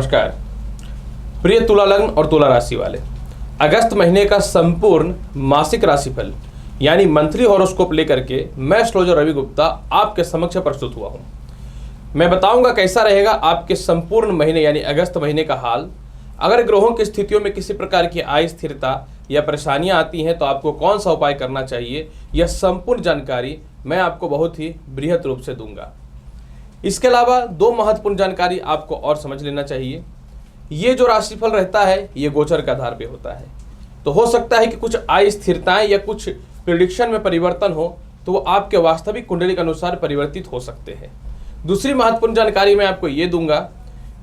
नमस्कार प्रिय तुला लग्न और तुला राशि वाले, अगस्त महीने का संपूर्ण मासिक राशिफल यानी मंथली हॉरोस्कोप लेकर के मैं एस्ट्रोलॉजर रवि गुप्ता आपके समक्ष प्रस्तुत हुआ हूं। मैं बताऊंगा कैसा रहेगा आपके संपूर्ण महीने यानी अगस्त महीने का हाल। अगर ग्रहों की स्थितियों में किसी प्रकार की अस्थिरता या परेशानियां आती हैं तो आपको कौन सा उपाय करना चाहिए, यह संपूर्ण जानकारी मैं आपको बहुत ही बृहद रूप से दूंगा। इसके अलावा दो महत्वपूर्ण जानकारी आपको और समझ लेना चाहिए। ये जो राशिफल रहता है ये गोचर के आधार पे होता है, तो हो सकता है कि कुछ अस्थिरताएं या कुछ प्रिडिक्शन में परिवर्तन हो तो वो आपके वास्तविक कुंडली के अनुसार परिवर्तित हो सकते हैं। दूसरी महत्वपूर्ण जानकारी मैं आपको ये दूंगा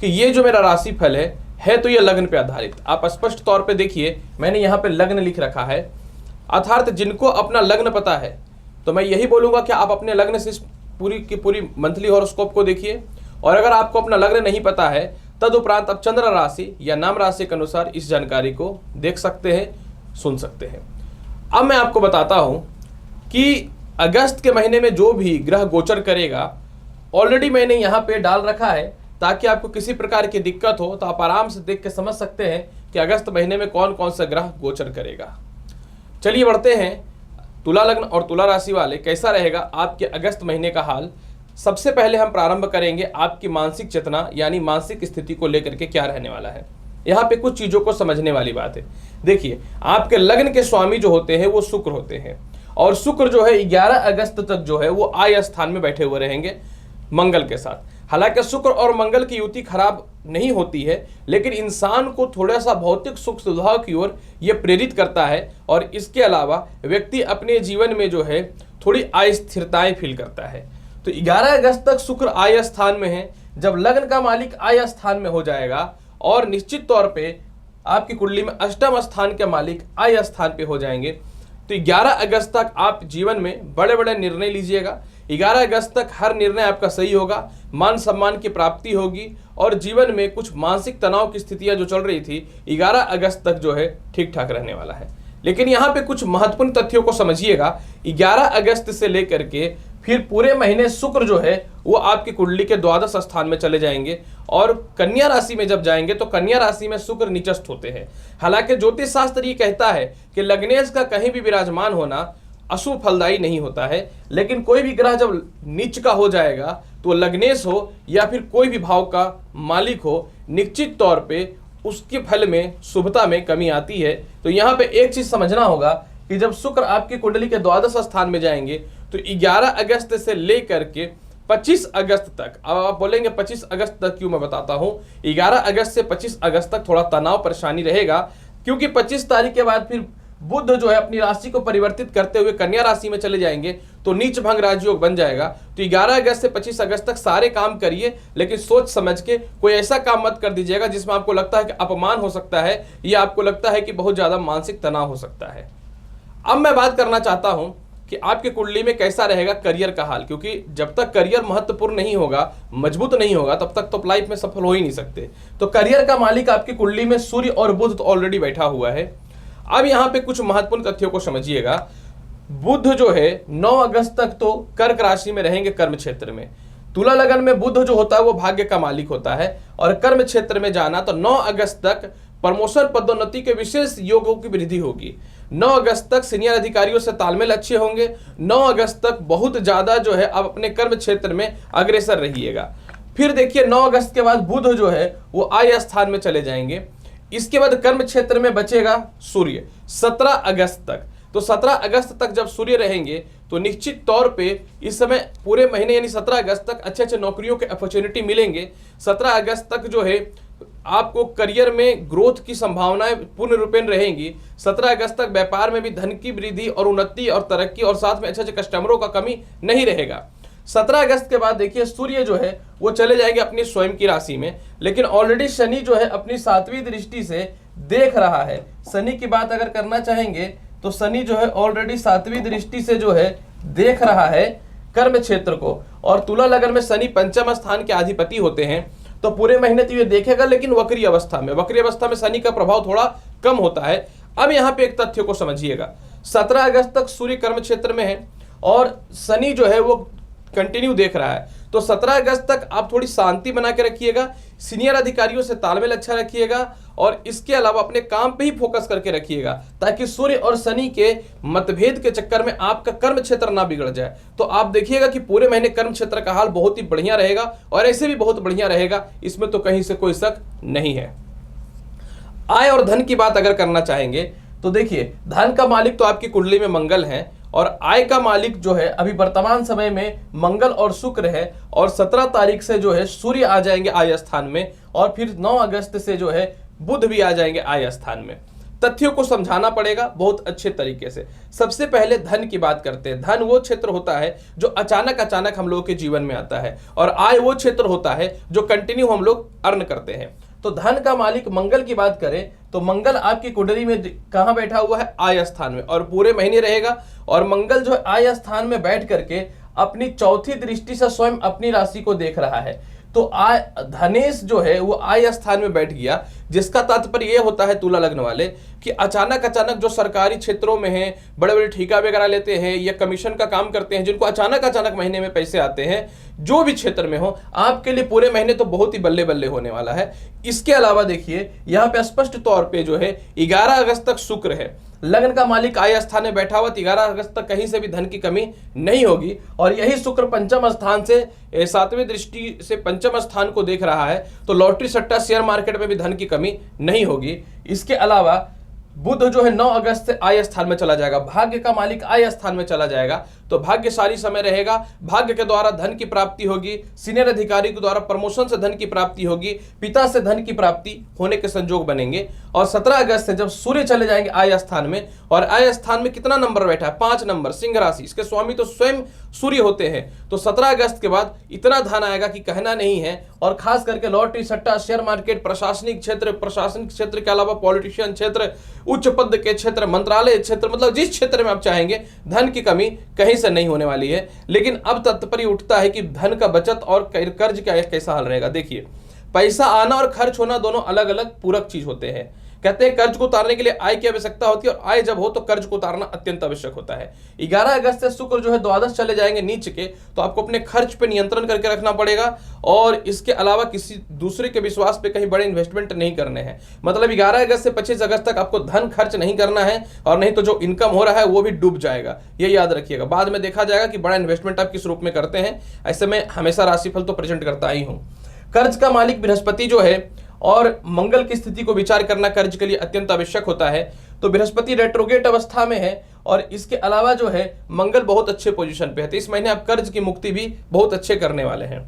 कि ये जो मेरा राशिफल है तो ये लग्न पे आधारित। आप स्पष्ट तौर पे देखिए, मैंने यहाँ पे लग्न लिख रखा है, अर्थात जिनको अपना लग्न पता है तो मैं यही बोलूँगा कि आप अपने लग्न से पूरी की पूरी मंथली हॉरोस्कोप को देखिए, और अगर आपको अपना लग्न नहीं पता है तदुपरांत आप चंद्र राशि या नाम राशि के अनुसार इस जानकारी को देख सकते हैं, सुन सकते हैं। अब मैं आपको बताता हूं कि अगस्त के महीने में जो भी ग्रह गोचर करेगा ऑलरेडी मैंने यहाँ पे डाल रखा है, ताकि आपको किसी प्रकार की दिक्कत हो तो आप आराम से देख के समझ सकते हैं कि अगस्त महीने में कौन कौन सा ग्रह गोचर करेगा। चलिए बढ़ते हैं, तुला लग्न और तुला राशि वाले कैसा रहेगा आपके अगस्त महीने का हाल। सबसे पहले हम प्रारंभ करेंगे आपकी मानसिक चेतना यानी मानसिक स्थिति को लेकर के क्या रहने वाला है। यहाँ पे कुछ चीजों को समझने वाली बात है। देखिए, आपके लग्न के स्वामी जो होते हैं वो शुक्र होते हैं, और शुक्र जो है 11 अगस्त तक जो है वो आय स्थान में बैठे हुए रहेंगे मंगल के साथ। हालांकि शुक्र और मंगल की युति खराब नहीं होती है, लेकिन इंसान को थोड़ा सा भौतिक सुख सुविधाओं की ओर यह प्रेरित करता है, और इसके अलावा व्यक्ति अपने जीवन में जो है थोड़ी अस्थिरताएं फील करता है। तो 11 अगस्त तक शुक्र आय स्थान में है। जब लग्न का मालिक आय स्थान में हो जाएगा और निश्चित तौर पे आपकी कुंडली में अष्टम स्थान के मालिक आय स्थान पे हो जाएंगे, तो 11 अगस्त तक आप जीवन में बड़े बड़े निर्णय लीजिएगा। 11 अगस्त तक हर निर्णय आपका सही होगा, मान सम्मान की प्राप्ति होगी, और जीवन में कुछ मानसिक तनाव की स्थितियां जो चल रही थी 11 अगस्त तक जो है ठीक ठाक रहने वाला है। लेकिन यहाँ पे कुछ महत्वपूर्ण तथ्यों को समझिएगा। 11 अगस्त से लेकर के फिर पूरे महीने शुक्र जो है वो आपकी कुंडली के द्वादश स्थान में चले जाएंगे, और कन्या राशि में जब जाएंगे तो कन्या राशि में शुक्र नीचस्थ होते हैं। हालांकि ज्योतिष शास्त्र ये कहता है कि लग्नेश का कहीं भी विराजमान होना अशुभ फलदायी नहीं होता है, लेकिन कोई भी ग्रह जब नीच का हो जाएगा तो लग्नेश हो या फिर कोई भी भाव का मालिक हो, निश्चित तौर पे उसके फल में शुभता में कमी आती है। तो यहाँ पे एक चीज समझना होगा कि जब शुक्र आपकी कुंडली के द्वादश स्थान में जाएंगे तो 11 अगस्त से लेकर के 25 अगस्त तक, अब आप बोलेंगे 25 अगस्त तक क्यों, मैं बताता हूं। 11 अगस्त से 25 अगस्त तक थोड़ा तनाव परेशानी रहेगा, क्योंकि 25 तारीख के बाद फिर बुध जो है अपनी राशि को परिवर्तित करते हुए कन्या राशि में चले जाएंगे, तो नीच भंग राजयोग बन जाएगा। तो 11 अगस्त से 25 अगस्त तक सारे काम करिए, लेकिन सोच समझ के कोई ऐसा काम मत कर दीजिएगा जिसमें आपको लगता है कि अपमान हो सकता है, या आपको लगता है कि बहुत ज्यादा मानसिक तनाव हो सकता है। अब मैं बात करना चाहता हूं कि आपकी कुंडली में कैसा रहेगा करियर का हाल, क्योंकि जब तक करियर महत्वपूर्ण नहीं होगा, मजबूत नहीं होगा, तब तक तो लाइफ में सफल हो ही नहीं सकते। तो करियर का मालिक आपकी कुंडली में सूर्य और बुध तो ऑलरेडी बैठा हुआ है। अब यहाँ पे कुछ महत्वपूर्ण तथ्यों को समझिएगा। बुध जो है 9 अगस्त तक तो कर्क राशि में रहेंगे, कर्म क्षेत्र में। तुला लगन में बुध जो होता है वो भाग्य का मालिक होता है, और कर्म क्षेत्र में जाना तो 9 अगस्त तक प्रमोशन पदोन्नति के विशेष योगों की वृद्धि होगी। 9 अगस्त तक सीनियर अधिकारियों से तालमेल अच्छे होंगे। 9 अगस्त तक बहुत ज्यादा जो है आप अपने कर्म क्षेत्र में अग्रसर रहिएगा। फिर देखिए 9 अगस्त के बाद बुध जो है वो आय स्थान में चले जाएंगे। इसके बाद कर्म क्षेत्र में बचेगा सूर्य 17 अगस्त तक। तो 17 अगस्त तक जब सूर्य रहेंगे तो निश्चित तौर पे इस समय पूरे महीने यानी 17 अगस्त तक अच्छे अच्छे नौकरियों के अपॉर्चुनिटी मिलेंगे। 17 अगस्त तक जो है आपको करियर में ग्रोथ की संभावनाएं पूर्ण रूपेण रहेंगी। 17 अगस्त तक व्यापार में भी धन की वृद्धि और उन्नति और तरक्की, और साथ में अच्छे अच्छे कस्टमरों का कमी नहीं रहेगा। 17 अगस्त के बाद देखिए सूर्य जो है वो चले जाएंगे अपनी स्वयं की राशि में, लेकिन ऑलरेडी शनि जो है अपनी 7वीं दृष्टि से देख रहा है। शनि की बात अगर करना चाहेंगे तो शनि जो है ऑलरेडी 7वीं दृष्टि से जो है देख रहा है कर्म क्षेत्र को, और तुला लगन में शनि पंचम स्थान के अधिपति होते हैं। तो पूरे महीने तो ये देखेगा, लेकिन वक्री अवस्था में शनि का प्रभाव थोड़ा कम होता है। अब यहाँ पे एक तथ्य को समझिएगा। 17 अगस्त तक सूर्य कर्म क्षेत्र में है और शनि जो है वो कंटिन्यू देख रहा है। तो 17 अगस्त तक आप थोड़ी शांति बना के रखिएगा, सीनियर अधिकारियों से तालमेल अच्छा रखिएगा और इसके अलावा अपने काम पे ही फोकस करके रखिएगा, ताकि सूर्य और शनि के मतभेद के चक्कर में आपका कर्म क्षेत्र ना बिगड़ जाए। तो आप देखिएगा कि पूरे महीने कर्म क्षेत्र का हाल बहुत ही बढ़िया रहेगा और ऐसे भी बहुत बढ़िया रहेगा, इसमें तो कहीं से कोई शक नहीं है। आय और धन की बात अगर करना चाहेंगे तो देखिए, धन का मालिक तो आपकी कुंडली में मंगल है और आय का मालिक जो है अभी वर्तमान समय में मंगल और शुक्र है, और 17 तारीख से जो है सूर्य आ जाएंगे आय स्थान में, और फिर 9 अगस्त से जो है बुध भी आ जाएंगे आय स्थान में। तथ्यों को समझाना पड़ेगा बहुत अच्छे तरीके से। सबसे पहले धन की बात करते हैं। धन वो क्षेत्र होता है जो अचानक हम लोगों के जीवन में आता है, और आय वो क्षेत्र होता है जो कंटिन्यू हम लोग अर्न करते हैं। तो धन का मालिक मंगल की बात करें तो मंगल आपकी कुंडली में कहां बैठा हुआ है? आय स्थान में, और पूरे महीने रहेगा। और मंगल जो है आय स्थान में बैठ करके अपनी चौथी दृष्टि से स्वयं अपनी राशि को देख रहा है। तो धनेश जो है वो आय स्थान में बैठ गया, जिसका तात्पर्य यह होता है तुला लग्न वाले कि अचानक जो सरकारी क्षेत्रों में हैं, बड़े बड़े ठेका वगैरह लेते हैं या कमीशन का काम करते हैं, जिनको अचानक महीने में पैसे आते हैं, जो भी क्षेत्र में हो, आपके लिए पूरे महीने तो बहुत ही बल्ले बल्ले होने वाला है। इसके अलावा देखिए यहाँ पे स्पष्ट तौर पे जो है 11 अगस्त तक शुक्र है, लग्न का मालिक आय स्थान में बैठा हुआ। 11 अगस्त तक कहीं से भी धन की कमी नहीं होगी, और यही शुक्र पंचम स्थान से 7वीं दृष्टि से पंचम स्थान को देख रहा है, तो लॉटरी सट्टा शेयर मार्केट में भी धन की कमी नहीं होगी। इसके अलावा बुध जो है 9 अगस्त से आय स्थान में चला जाएगा, भाग्य का मालिक आय स्थान में चला जाएगा, तो भाग्यशाली समय रहेगा। भाग्य के द्वारा धन की प्राप्ति होगी, सीनियर अधिकारी के द्वारा प्रमोशन से धन की प्राप्ति होगी, पिता से धन की प्राप्ति होने के संजोग बनेंगे। और 17 अगस्त से जब सूर्य चले जाएंगे आय स्थान में, और आय स्थान में कितना नंबर बैठा है? 5 नंबर, सिंह राशि, इसके स्वामी तो स्वयं सूर्य होते हैं। तो 17 अगस्त के बाद इतना धन आएगा कि कहना नहीं है। और खास करके लॉटरी सट्टा शेयर मार्केट, प्रशासनिक क्षेत्र के अलावा पॉलिटिशियन क्षेत्र, उच्च पद के क्षेत्र, मंत्रालय क्षेत्र, मतलब जिस क्षेत्र में आप चाहेंगे, धन की कमी कहीं से नहीं होने वाली है। लेकिन अब तात्पर्य उठता है कि धन का बचत और कर्ज का कैसा हाल रहेगा। देखिए, पैसा आना और खर्च होना दोनों अलग अलग पूरक चीज होते हैं। कहते हैं कर्ज को उतारने के लिए आय की आवश्यकता होती है, और आय जब हो तो कर्ज को उतारना अत्यंत आवश्यक होता है। 11 अगस्त से शुक्र जो है द्वादश चले जाएंगे नीच के, तो आपको अपने खर्च पे नियंत्रण करके रखना पड़ेगा, और इसके अलावा किसी दूसरे के विश्वास पे कहीं बड़े इन्वेस्टमेंट नहीं करने हैं। मतलब 11 अगस्त से 25 अगस्त तक आपको धन खर्च नहीं करना है, और नहीं तो जो इनकम हो रहा है वो भी डूब जाएगा, ये याद रखिएगा। बाद में देखा जाएगा कि बड़ा इन्वेस्टमेंट आप किस रूप में करते हैं। ऐसे में हमेशा राशिफल तो प्रेजेंट करता ही हूं। कर्ज का मालिक बृहस्पति जो है, और मंगल की स्थिति को विचार करना कर्ज के लिए अत्यंत आवश्यक होता है। तो बृहस्पति रेट्रोगेट अवस्था में है, और इसके अलावा जो है मंगल बहुत अच्छे पोजीशन पे है, तो इस महीने आप कर्ज की मुक्ति भी बहुत अच्छे करने वाले हैं।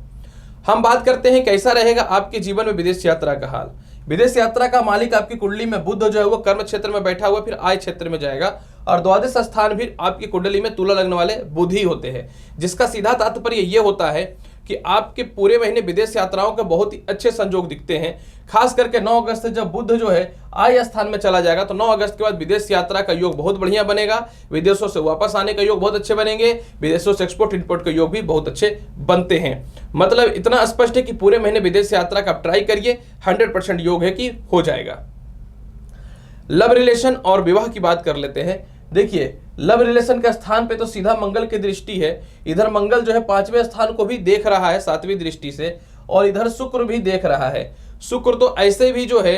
हम बात करते हैं कैसा रहेगा आपके जीवन में विदेश यात्रा का हाल। विदेश यात्रा का मालिक आपकी कुंडली में बुध जो है वो कर्म क्षेत्र में बैठा हुआ फिर आय क्षेत्र में जाएगा, और द्वादश स्थान भी आपकी कुंडली में तुला लगने वाले बुध ही होते हैं, जिसका सीधा तात्पर्य ये होता है कि आपके पूरे महीने विदेश यात्राओं के बहुत ही अच्छे संजोग दिखते हैं। खास करके 9 अगस्त से जब बुध जो है आय स्थान में चला जाएगा, तो 9 अगस्त के बाद विदेश यात्रा का योग बहुत बढ़िया बनेगा, विदेशों से वापस आने का योग बहुत अच्छे बनेंगे, विदेशों से एक्सपोर्ट इंपोर्ट का योग भी बहुत अच्छे बनते हैं। मतलब इतना स्पष्ट है कि पूरे महीने विदेश यात्रा का आप ट्राई करिए, 100% योग है कि हो जाएगा। लव रिलेशन और विवाह की बात कर लेते हैं। देखिए, लव रिलेशन का स्थान पे तो सीधा मंगल की दृष्टि है। इधर मंगल जो है 5वें स्थान को भी देख रहा है 7वीं दृष्टि से, और इधर शुक्र भी देख रहा है। शुक्र तो ऐसे भी जो है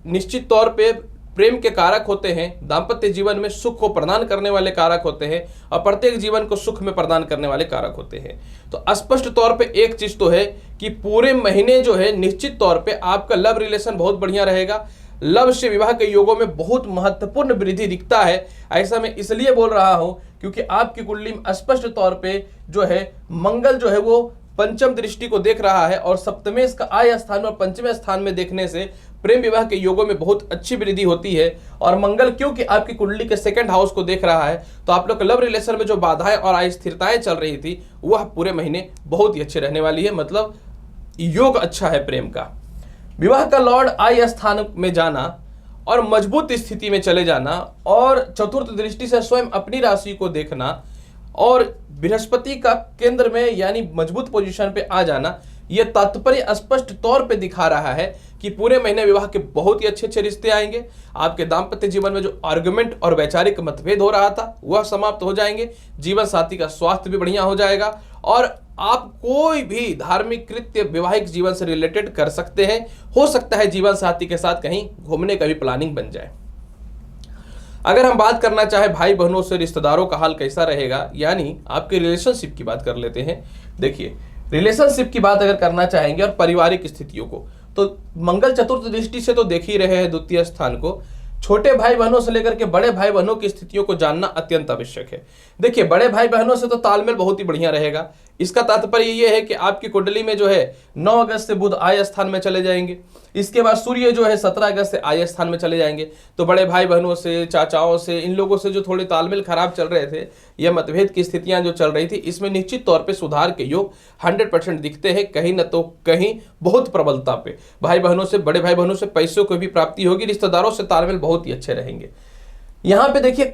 निश्चित तौर पे प्रेम के कारक होते हैं, दाम्पत्य जीवन में सुख को प्रदान करने वाले कारक होते हैं, और प्रत्येक जीवन को सुख में प्रदान करने वाले कारक होते हैं। तो स्पष्ट तौर पे एक चीज तो है कि पूरे महीने जो है निश्चित तौर पे आपका लव रिलेशन बहुत बढ़िया रहेगा। लव से विवाह के योगों में बहुत महत्वपूर्ण वृद्धि दिखता है। ऐसा मैं इसलिए बोल रहा हूं क्योंकि आपकी कुंडली में स्पष्ट तौर पे जो है मंगल जो है वो पंचम दृष्टि को देख रहा है, और सप्तमेश का आय स्थान और पंचमें स्थान में देखने से प्रेम विवाह के योगों में बहुत अच्छी वृद्धि होती है। और मंगल क्योंकि आपकी कुंडली के 2nd हाउस को देख रहा है, तो आप लोग के लव रिलेशन में जो बाधाएं और अस्थिरताएं चल रही थी वह पूरे महीने बहुत ही अच्छी रहने वाली है। मतलब योग अच्छा है प्रेम का। विवाह का लॉर्ड आय स्थान में जाना और मजबूत स्थिति में चले जाना, और चतुर्थ दृष्टि से स्वयं अपनी राशि को देखना, और बृहस्पति का केंद्र में यानी मजबूत पोजीशन पे आ जाना, यह तात्पर्य स्पष्ट तौर पे दिखा रहा है कि पूरे महीने विवाह के बहुत ही अच्छे रिश्ते आएंगे। आपके दाम्पत्य जीवन में जो आर्गुमेंट और वैचारिक मतभेद हो रहा था वह समाप्त हो जाएंगे, जीवन साथी का स्वास्थ्य भी बढ़िया हो जाएगा, और आप कोई भी धार्मिक कृत्य वैवाहिक जीवन से रिलेटेड कर सकते हैं। हो सकता है जीवन साथी के साथ कहीं घूमने का भी प्लानिंग बन जाए। अगर हम बात करना चाहे भाई बहनों से रिश्तेदारों का हाल कैसा रहेगा, यानी आपके रिलेशनशिप की बात कर लेते हैं। देखिए, रिलेशनशिप की बात अगर करना चाहेंगे और पारिवारिक स्थितियों को, तो मंगल चतुर्थ दृष्टि से तो देख ही रहे हैं द्वितीय स्थान को। छोटे भाई बहनों से लेकर के बड़े भाई बहनों की स्थितियों को जानना अत्यंत आवश्यक है। देखिए, बड़े भाई बहनों से तो तालमेल बहुत ही बढ़िया रहेगा। इसका तात्पर्य यह है कि आपकी कुंडली में जो है 9 अगस्त से बुध आय स्थान में चले जाएंगे। इसके बाद सूर्य जो है 17 अगस्त से आय स्थान में चले जाएंगे। तो बड़े भाई बहनों से, चाचाओं से, इन लोगों से जो थोड़े तालमेल खराब चल रहे थे, ये मतभेद की स्थितियां जो चल रही थी, इसमें निश्चित तौर पे सुधार के योग 100% दिखते हैं। कहीं न तो कहीं बहुत प्रबलता पे भाई बहनों से, बड़े भाई बहनों से पैसों को भी प्राप्ति होगी। रिश्तेदारों से तालमेल बहुत ही अच्छे रहेंगे। यहाँ पे देखिए,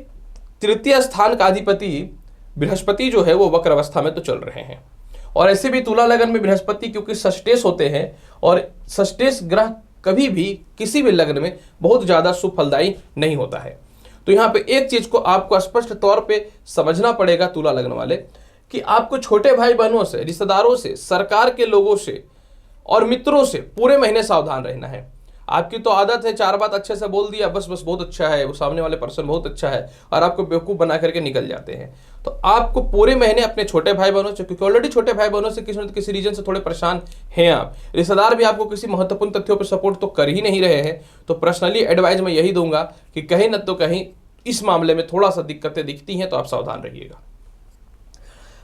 तृतीय स्थान का अधिपति बृहस्पति जो है वो वक्र अवस्था में तो चल रहे हैं, और ऐसे भी तुला लगन में बृहस्पति क्योंकि षष्ठेश होते हैं, और षष्ठेश ग्रह कभी भी किसी भी लग्न में बहुत ज्यादा शुभ फलदायी नहीं होता है। तो यहाँ पे एक चीज को आपको स्पष्ट तौर पे समझना पड़ेगा तुला लग्न वाले, कि आपको छोटे भाई बहनों से, रिश्तेदारों से, सरकार के लोगों से और मित्रों से पूरे महीने सावधान रहना है। आपकी तो आदत है 4 बात अच्छे से बोल दिया, बस बहुत अच्छा है, वो सामने वाले पर्सन बहुत अच्छा है, और आपको बेवकूफ़ बना करके निकल जाते हैं। तो आपको पूरे महीने अपने छोटे भाई बहनों से, क्योंकि ऑलरेडी छोटे भाई बहनों से किसी न किसी रीजन से थोड़े परेशान हैं आप, रिश्तेदार भी आपको किसी महत्वपूर्ण तथ्यों पर सपोर्ट तो कर ही नहीं रहे हैं, तो पर्सनली एडवाइज मैं यही दूंगा कि कहीं न तो कहीं इस मामले में थोड़ा सा दिक्कतें दिखती हैं, तो आप सावधान रहिएगा।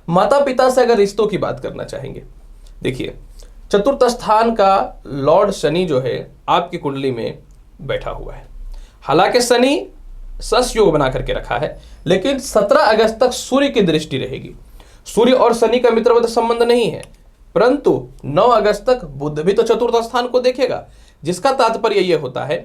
माता पिता से अगर रिश्तों की बात करना चाहेंगे, देखिए, चतुर्थ स्थान का लॉर्ड शनि जो है आपकी कुंडली में बैठा हुआ है। हालांकि शनि सस योग बना करके रखा है, लेकिन 17 अगस्त तक सूर्य की दृष्टि रहेगी। सूर्य और शनि का मित्रवत संबंध नहीं है, परंतु 9 अगस्त तक बुध भी तो चतुर्थ स्थान को देखेगा, जिसका तात्पर्य यह होता है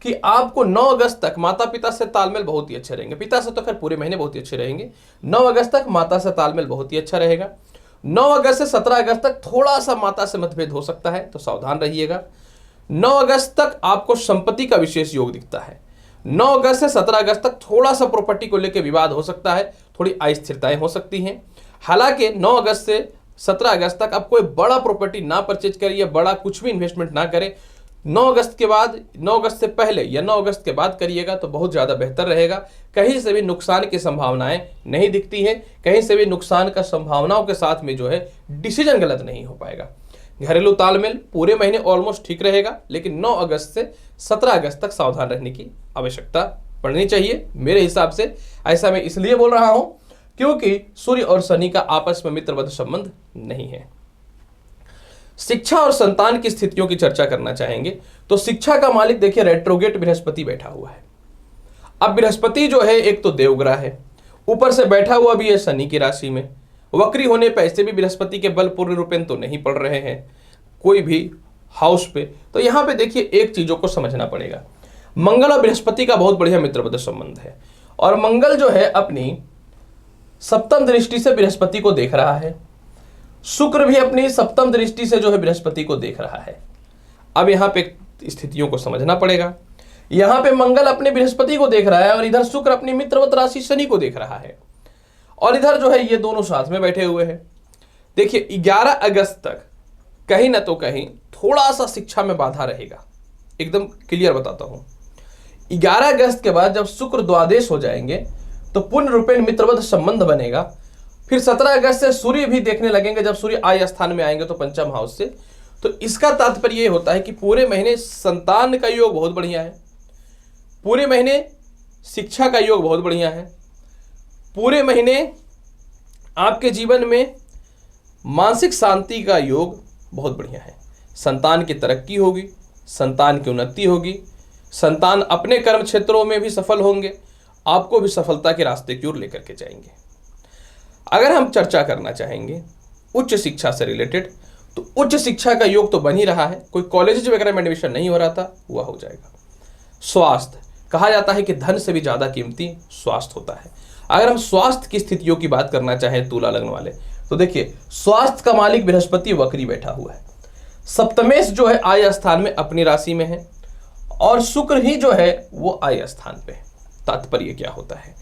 कि आपको 9 अगस्त तक माता पिता से तालमेल बहुत ही अच्छे रहेंगे। पिता से तो खैर पूरे महीने बहुत ही अच्छे रहेंगे। 9 अगस्त तक माता से तालमेल बहुत ही अच्छा रहेगा। 9 अगस्त से 17 अगस्त तक थोड़ा सा माता से मतभेद हो सकता है, तो सावधान रहिएगा। 9 अगस्त तक आपको संपत्ति का विशेष योग दिखता है। 9 अगस्त से 17 अगस्त तक थोड़ा सा प्रॉपर्टी को लेकर विवाद हो सकता है, थोड़ी अस्थिरताएं हो सकती हैं। हालांकि 9 अगस्त से 17 अगस्त तक आप कोई बड़ा प्रॉपर्टी ना परचेज करिए, बड़ा कुछ भी इन्वेस्टमेंट ना करें। 9 अगस्त के बाद, 9 अगस्त से पहले या 9 अगस्त के बाद करिएगा तो बहुत ज़्यादा बेहतर रहेगा। कहीं से भी नुकसान की संभावनाएं नहीं दिखती हैं, कहीं से भी नुकसान का संभावनाओं के साथ में जो है डिसीजन गलत नहीं हो पाएगा। घरेलू तालमेल पूरे महीने ऑलमोस्ट ठीक रहेगा, लेकिन 9 अगस्त से 17 अगस्त तक सावधान रहने की आवश्यकता पड़नी चाहिए मेरे हिसाब से। ऐसा मैं इसलिए बोल रहा हूं क्योंकि सूर्य और शनि का आपस में मित्रवत संबंध नहीं है। शिक्षा और संतान की स्थितियों की चर्चा करना चाहेंगे, तो शिक्षा का मालिक देखिए रेट्रोगेट बृहस्पति बैठा हुआ है। अब बृहस्पति जो है एक तो देवग्रह है, ऊपर से बैठा हुआ भी है शनि की राशि में। वक्री होने पर ऐसे भी बृहस्पति के बल पूर्ण रूपेण तो नहीं पड़ रहे हैं कोई भी हाउस पे। तो यहाँ पे देखिए एक चीजों को समझना पड़ेगा, मंगल और बृहस्पति का बहुत बढ़िया मित्रवत संबंध है, और मंगल जो है अपनी सप्तम दृष्टि से बृहस्पति को देख रहा है। शुक्र भी अपनी सप्तम दृष्टि से जो है बृहस्पति को देख रहा है। अब यहाँ पे स्थितियों को समझना पड़ेगा। यहाँ पे मंगल अपने बृहस्पति को देख रहा है, और इधर शुक्र अपनी मित्रवत राशि शनि को देख रहा है, और इधर जो है ये दोनों साथ में बैठे हुए हैं। देखिए 11 अगस्त तक कहीं ना तो कहीं थोड़ा सा शिक्षा में बाधा रहेगा, एकदम क्लियर बताता हूं। 11 अगस्त के बाद जब शुक्र द्वादश हो जाएंगे तो पूर्ण रूपेण मित्रवत संबंध बनेगा। फिर 17 अगस्त से सूर्य भी देखने लगेंगे, जब सूर्य आय स्थान में आएंगे तो पंचम हाउस से। तो इसका तात्पर्य यह होता है कि पूरे महीने संतान का योग बहुत बढ़िया है, पूरे महीने शिक्षा का योग बहुत बढ़िया है, पूरे महीने आपके जीवन में मानसिक शांति का योग बहुत बढ़िया है। संतान की तरक्की होगी, संतान की उन्नति होगी, संतान अपने कर्म क्षेत्रों में भी सफल होंगे, आपको भी सफलता के रास्ते की ओर लेकर के जाएंगे। अगर हम चर्चा करना चाहेंगे उच्च शिक्षा से रिलेटेड, तो उच्च शिक्षा का योग तो बन ही रहा है, कोई कॉलेज वगैरह में एडमिशन नहीं हो रहा था, हुआ हो जाएगा। स्वास्थ्य, कहा जाता है कि धन से भी ज़्यादा कीमती स्वास्थ्य होता है। अगर हम स्वास्थ्य की स्थितियों की बात करना चाहें तुला लग्न वाले, तो देखिए स्वास्थ्य का मालिक बृहस्पति वक्री बैठा हुआ है। सप्तमेश जो है आय स्थान में अपनी राशि में है, और शुक्र ही जो है वो आय स्थान पे है। तात्पर्य क्या होता है,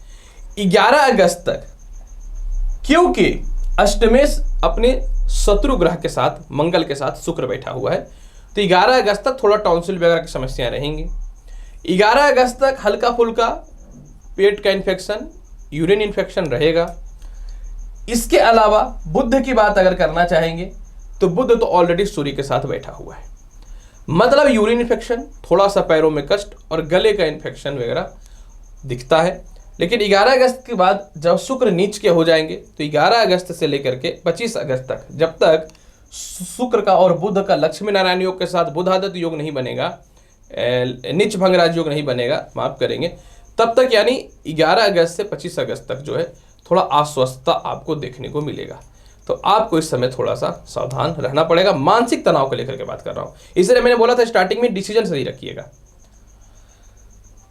11 अगस्त तक, क्योंकि अष्टमेश अपने शत्रु ग्रह के साथ मंगल के साथ शुक्र बैठा हुआ है, तो 11 अगस्त तक थोड़ा टॉन्सिल वगैरह की समस्याएं रहेंगी। 11 अगस्त तक हल्का फुल्का पेट का इन्फेक्शन, यूरिन इन्फेक्शन रहेगा। इसके अलावा बुध की बात अगर करना चाहेंगे तो बुध तो ऑलरेडी सूर्य के साथ बैठा हुआ है, मतलब यूरिन इन्फेक्शन, थोड़ा सा पैरों में कष्ट और गले का इन्फेक्शन वगैरह दिखता है। लेकिन 11 अगस्त के बाद जब शुक्र नीच के हो जाएंगे तो 11 अगस्त से लेकर के 25 अगस्त तक, जब तक शुक्र का और बुध का लक्ष्मी नारायण योग के साथ बुधादित्य योग नहीं बनेगा, नीच भंगराज योग नहीं बनेगा, माफ करेंगे, तब तक यानी 11 अगस्त से 25 अगस्त तक जो है थोड़ा अस्वस्थता आपको देखने को मिलेगा। तो आपको इस समय थोड़ा सा सावधान रहना पड़ेगा। मानसिक तनाव को लेकर के बात कर रहा हूं, इसलिए मैंने बोला था स्टार्टिंग में डिसीजन सही रखिएगा।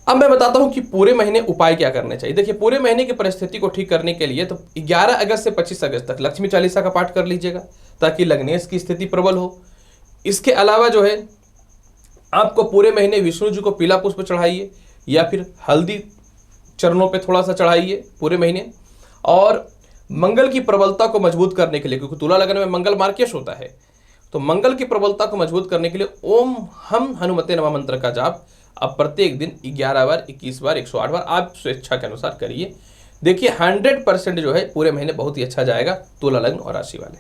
अब मैं बताता हूं कि पूरे महीने उपाय क्या करने चाहिए। देखिए, पूरे महीने की परिस्थिति को ठीक करने के लिए तो 11 अगस्त से 25 अगस्त तक लक्ष्मी चालीसा का पाठ कर लीजिएगा ताकि लग्नेश की स्थिति प्रबल हो। इसके अलावा जो है आपको पूरे महीने विष्णु जी को पीला पुष्प चढ़ाइए या फिर हल्दी चरणों पे थोड़ा सा चढ़ाइए पूरे महीने। और मंगल की प्रबलता को मजबूत करने के लिए, क्योंकि तुला लगन में मंगल मार्केश होता है, तो मंगल की प्रबलता को मजबूत करने के लिए ओम हम हनुमते नमः मंत्र का जाप अब प्रत्येक दिन 11 बार, 21 बार, 108 बार आप स्वेच्छा के अनुसार करिए। देखिए 100% जो है पूरे महीने बहुत ही अच्छा जाएगा तुला लग्न और राशि वाले।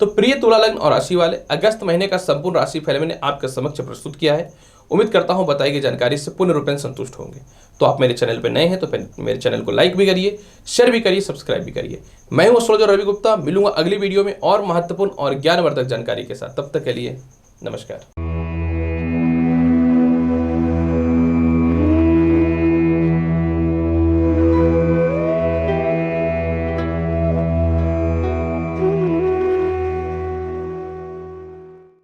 तो प्रिय तुला लग्न और राशि वाले, अगस्त महीने का संपूर्ण राशि फल मैंने आपके समक्ष प्रस्तुत किया है। उम्मीद करता हूं बताई गई जानकारी से पूर्ण रूपेण संतुष्ट होंगे। तो आप मेरे चैनल पर नए हैं तो मेरे चैनल को लाइक भी करिए, शेयर भी करिए, सब्सक्राइब भी करिए। मैं हूं एस्ट्रोलॉजर रवि गुप्ता, मिलूंगा अगली वीडियो में और महत्वपूर्ण और ज्ञानवर्धक जानकारी के साथ। तब तक के लिए नमस्कार।